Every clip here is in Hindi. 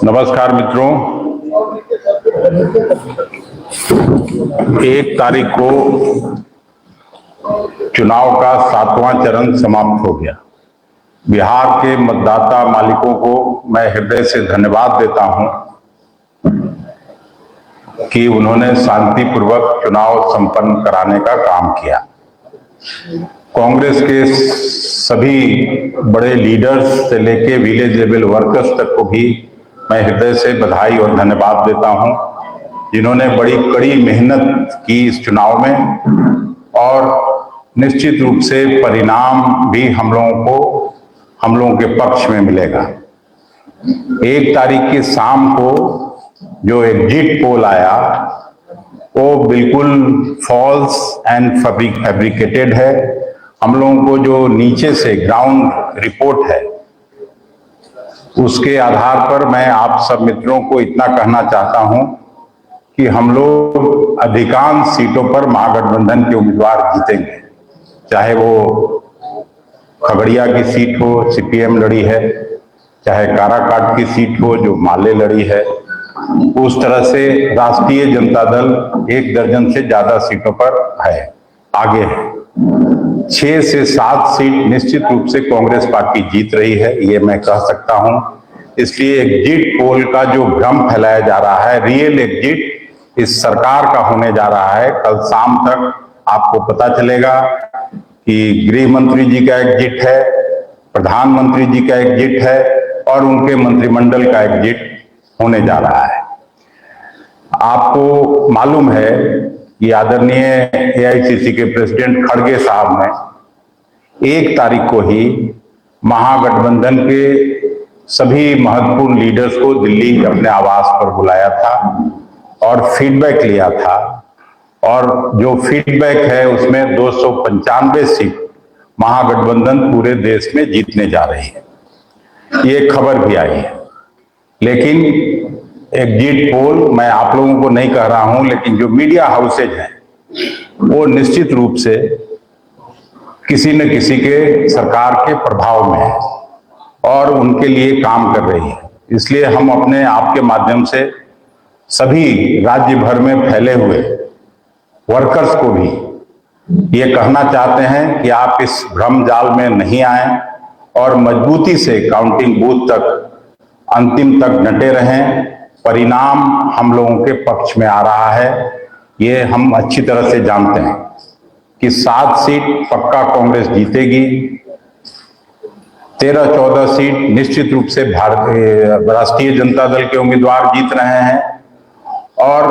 नमस्कार मित्रों, 1 तारीख को चुनाव का 7वां चरण समाप्त हो गया। बिहार के मतदाता मालिकों को मैं हृदय से धन्यवाद देता हूं कि उन्होंने शांतिपूर्वक चुनाव संपन्न कराने का काम किया। कांग्रेस के सभी बड़े लीडर्स से लेके विलेज लेवल वर्कर्स तक को भी मैं हृदय से बधाई और धन्यवाद देता हूं, जिन्होंने बड़ी कड़ी मेहनत की इस चुनाव में। और निश्चित रूप से परिणाम भी हम लोगों के पक्ष में मिलेगा। 1 तारीख की शाम को जो एग्जिट पोल आया वो बिल्कुल फॉल्स एंड फैब्रिकेटेड है। हम लोगों को जो नीचे से ग्राउंड रिपोर्ट है उसके आधार पर मैं आप सब मित्रों को इतना कहना चाहता हूं कि हम लोग अधिकांश सीटों पर महागठबंधन के उम्मीदवार जीतेंगे। चाहे वो खगड़िया की सीट हो, सीपीएम लड़ी है, चाहे काराकाट की सीट हो जो माले लड़ी है, उस तरह से राष्ट्रीय जनता दल 1 दर्जन से ज्यादा सीटों पर है, आगे है। 6 से 7 सीट निश्चित रूप से कांग्रेस पार्टी जीत रही है, ये मैं कह सकता हूं। इसलिए एग्जिट पोल का जो भ्रम फैलाया जा रहा है, रियल एग्जिट इस सरकार का होने जा रहा है। कल शाम तक आपको पता चलेगा कि गृह मंत्री जी का एग्जिट है, प्रधानमंत्री जी का एग्जिट है और उनके मंत्रिमंडल का एग्जिट होने जा रहा है। आपको मालूम है कि आदरणीय एआईसीसी के प्रेसिडेंट खड़गे साहब ने 1 तारीख को ही महागठबंधन के सभी महत्वपूर्ण लीडर्स को दिल्ली अपने आवास पर बुलाया था और फीडबैक लिया था। और जो फीडबैक है उसमें 295 सीट महागठबंधन पूरे देश में जीतने जा रही है, ये खबर भी आई है। लेकिन एग्जिट पोल मैं आप लोगों को नहीं कह रहा हूं, लेकिन जो मीडिया हाउसेज हैं वो निश्चित रूप से किसी न किसी के सरकार के प्रभाव में है और उनके लिए काम कर रही है। इसलिए हम अपने आपके माध्यम से सभी राज्य भर में फैले हुए वर्कर्स को भी ये कहना चाहते हैं कि आप इस भ्रम जाल में नहीं आए और मजबूती से काउंटिंग बूथ तक अंतिम तक डटे रहें। परिणाम हम लोगों के पक्ष में आ रहा है, ये हम अच्छी तरह से जानते हैं कि 7 सीट पक्का कांग्रेस जीतेगी, 13-14 सीट निश्चित रूप से राष्ट्रीय जनता दल के उम्मीदवार जीत रहे हैं और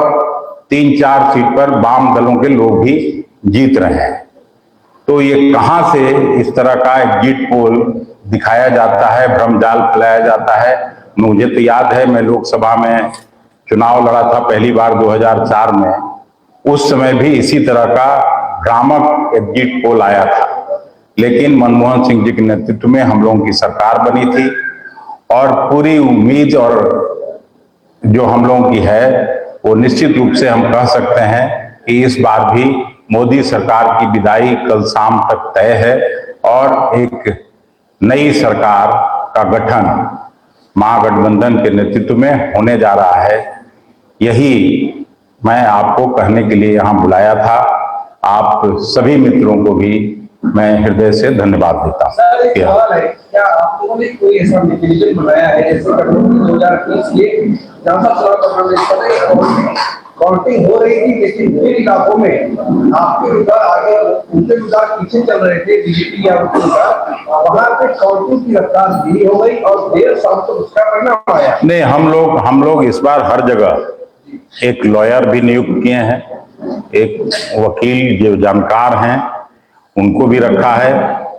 3-4 सीट पर वाम दलों के लोग भी जीत रहे हैं। तो ये कहां से इस तरह का एग्जिट पोल दिखाया जाता है, भ्रमजाल फैलाया जाता है। मुझे तो याद है, मैं लोकसभा में चुनाव लड़ा था पहली बार 2004 में। उस समय भी इसी तरह का भ्रामक एग्जिट पोल आया था, लेकिन मनमोहन सिंह जी के नेतृत्व में हम लोगों की सरकार बनी थी और पूरी उम्मीद और जो हम लोगों की है वो निश्चित रूप से हम कह सकते हैं कि इस बार भी मोदी सरकार की विदाई कल शाम तक तय है और एक नई सरकार का गठन महागठबंधन के नेतृत्व में होने जा रहा है। यही मैं आपको कहने के लिए यहाँ बुलाया था। आप सभी मित्रों को भी मैं हृदय से धन्यवाद देता हूँ। क्या आप लोगों ने कोई ऐसा मैकेनिज्म बनाया है जैसे 2020 काउंटिंग हो रही थी, लेकिन विभिन्न इलाकों में आपके विचार आगे उनके विचार पीछे चल रहे थे, बीजेपी या उनके विचार, वहां पे काउंटिंग की रफ्तार धीमी हो गई और देर शाम तक उसका परिणाम आया? नहीं, हम लोग इस बार हर जगह एक लॉयर भी नियुक्त किए हैं, एक वकील जो जानकार हैं उनको भी रखा है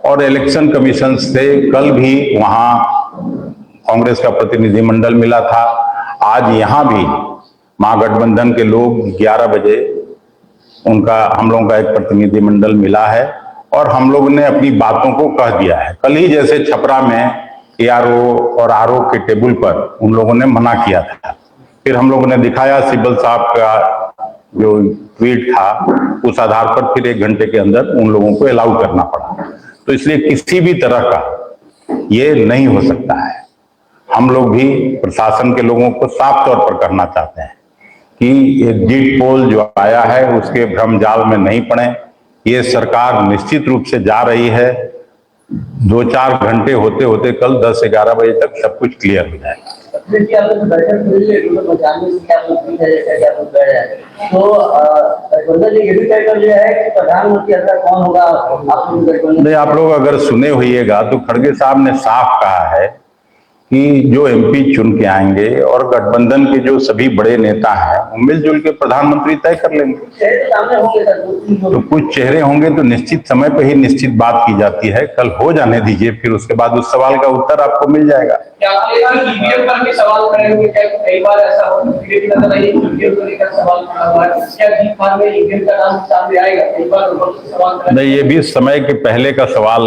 और इलेक्शन कमीशन से कल भी वहां कांग्रेस का प्रतिनिधिमंडल मिला था। आज यहां भी महागठबंधन के लोग 11 बजे हम लोगों का एक प्रतिनिधिमंडल मिला है और हम लोगों ने अपनी बातों को कह दिया है। कल ही जैसे छपरा में एआरओ और आरओ के टेबल पर उन लोगों ने मना किया था, फिर हम लोगों ने दिखाया सिब्बल साहब का जो ट्वीट था, उस आधार पर फिर 1 घंटे के अंदर उन लोगों को अलाउ करना पड़ा। तो इसलिए किसी भी तरह का ये नहीं हो सकता है। हम लोग भी प्रशासन के लोगों को साफ तौर पर कहना चाहते हैं कि एग्जिट पोल जो आया है उसके भ्रमजाल में नहीं पड़े। ये सरकार निश्चित रूप से जा रही है, 2-4 घंटे होते होते कल 10-11 बजे तक सब कुछ क्लियर हो जाएगा। ये भी तय कर लिया है कि प्रधानमंत्री ऐसा कौन होगा, नहीं, आप लोग अगर सुने होइएगा तो खड़गे साहब ने साफ कहा है कि जो एमपी चुन के आएंगे और गठबंधन के जो सभी बड़े नेता हैं वो मिलजुल के प्रधानमंत्री तय कर लेंगे। तो कुछ चेहरे होंगे तो निश्चित समय पे ही निश्चित बात की जाती है, कल हो जाने दीजिए, फिर उसके बाद उस सवाल का उत्तर आपको मिल जाएगा। क्या ईवीएम पर भी सवाल खड़े होंगे? क्या कई बार ऐसा हो बीजेपी नजर आई ईवीएम को लेकर सवाल खड़ा हुआ है, क्या जीत बाद में ईवीएम का नाम सामने आएगा? कई बार सवाल खड़ा नहीं, ये भी समय के पहले का सवाल,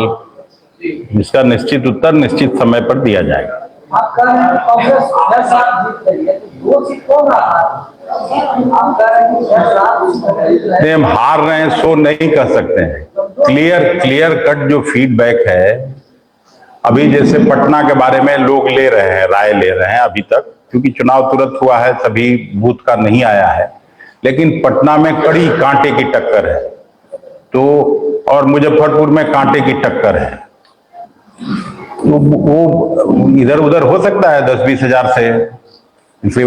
जिसका निश्चित उत्तर निश्चित समय पर दिया जाएगा। आपका कांग्रेस 10 साल जीत रही है, तो 2 सीट कौन रहा? आपका 10 साल हम हार रहे हैं सो नहीं कह सकते हैं। क्लियर कट जो फीडबैक है, अभी जैसे पटना के बारे में लोग ले रहे हैं, राय ले रहे हैं अभी तक, क्योंकि चुनाव तुरंत हुआ है, सभी बूथ का नहीं आया है, लेकिन पटना में कड़ी कांटे की टक्कर है, तो और मुजफ्फरपुर में कांटे की टक्कर है। तो वो इधर उधर हो सकता है 10-20 हजार से, फिर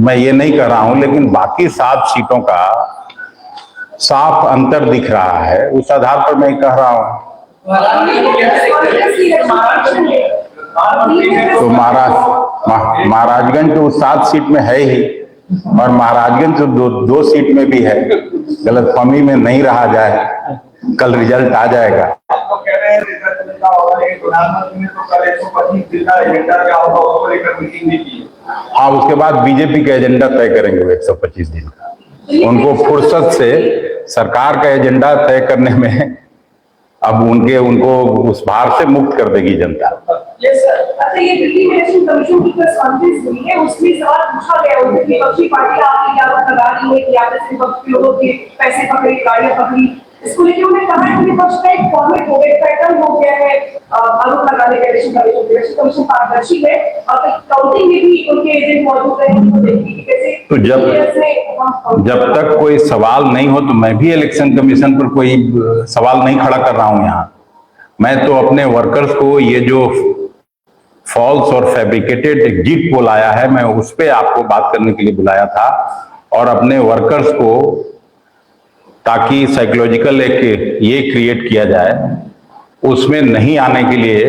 मैं ये नहीं कह रहा हूं, लेकिन बाकी 7 सीटों का साफ अंतर दिख रहा है, उस आधार पर मैं कह रहा हूं। तो महाराजगंज तो 7 सीट में है ही, और महाराजगंज तो 2 सीट में भी है। गलतफहमी में नहीं रहा जाए, कल रिजल्ट आ जाएगा। आपको कह रहे हैं रिजल्ट मिलता होगा, लेकिन प्रधानमंत्री ने तो कल 125 दिन का एजेंडा क्या होगा उसको लेकर मीटिंग नहीं की। हाँ, उसके बाद बीजेपी का एजेंडा तय करेंगे 125 दिन का। उनको फुर्सत से सरकार का एजेंडा तय करने में अब उनको उस भार से मुक्त कर देगी जनता। अच्छा, ये दिल्ली इलेक्शन कमीशन की प्रेस कॉन्फ्रेंस हुई है, उसमें सवाल पूछा गया उनसे कि विपक्षी पार्टियां आपकी क्या लगा रही है कि आपने विपक्ष के लोगों के पैसे पकड़े, गाड़ियां पकड़ी, इसको लेकर उन्होंने कहा है कि विपक्ष का एक फॉर्मेट हो गया, पैटर्न हो गया है आरोप लगाने का। इलेक्शन कमीशन पारदर्शी है और काउंटिंग में भी उनके एजेंट मौजूद है, उनको देखिए कैसे। तो जब तक कोई सवाल नहीं हो तो मैं भी इलेक्शन कमीशन पर कोई सवाल नहीं खड़ा कर रहा हूं। यहाँ मैं तो अपने वर्कर्स को ये जो फॉल्स और फैब्रिकेटेड एग्जिट पोल आया है, मैं उस पर आपको बात करने के लिए बुलाया था, और अपने वर्कर्स को ताकि साइकोलॉजिकल एक ये क्रिएट किया जाए, उसमें नहीं आने के लिए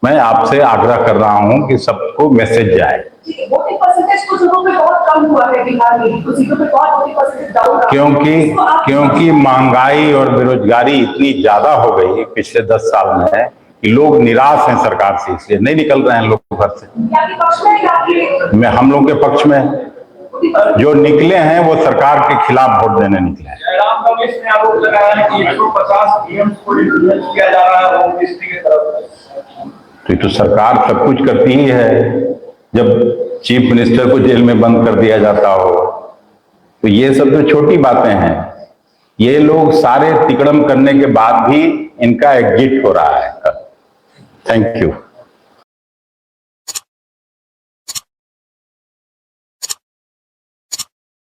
मैं आपसे आग्रह कर रहा हूं कि सबको मैसेज जाए। वोटिंग परसेंटेज कुछ जगहों पे बहुत कम हुआ है बिहार में, कुछ सीटों पे बहुत वोटिंग परसेंटेज डाउन रहा है, क्योंकि महंगाई और बेरोजगारी इतनी ज्यादा हो गई पिछले 10 साल में कि लोग निराश हैं सरकार से, इसलिए नहीं निकल रहे हैं लोग घर से। मैं हम लोग के पक्ष में, जो निकले हैं वो सरकार के खिलाफ वोट देने निकले हैं। जयराम रमेश ने आरोप लगाया है कि 150 डीएम्स को इन्फ्लुएंस किया जा रहा है होम मिनिस्ट्री की तरफ। तो सरकार सब कुछ करती ही है। जब चीफ मिनिस्टर को जेल में बंद कर दिया जाता हो तो ये सब तो छोटी बातें हैं। ये लोग सारे तिकड़म करने के बाद भी इनका एग्जिट हो रहा है। Thank you.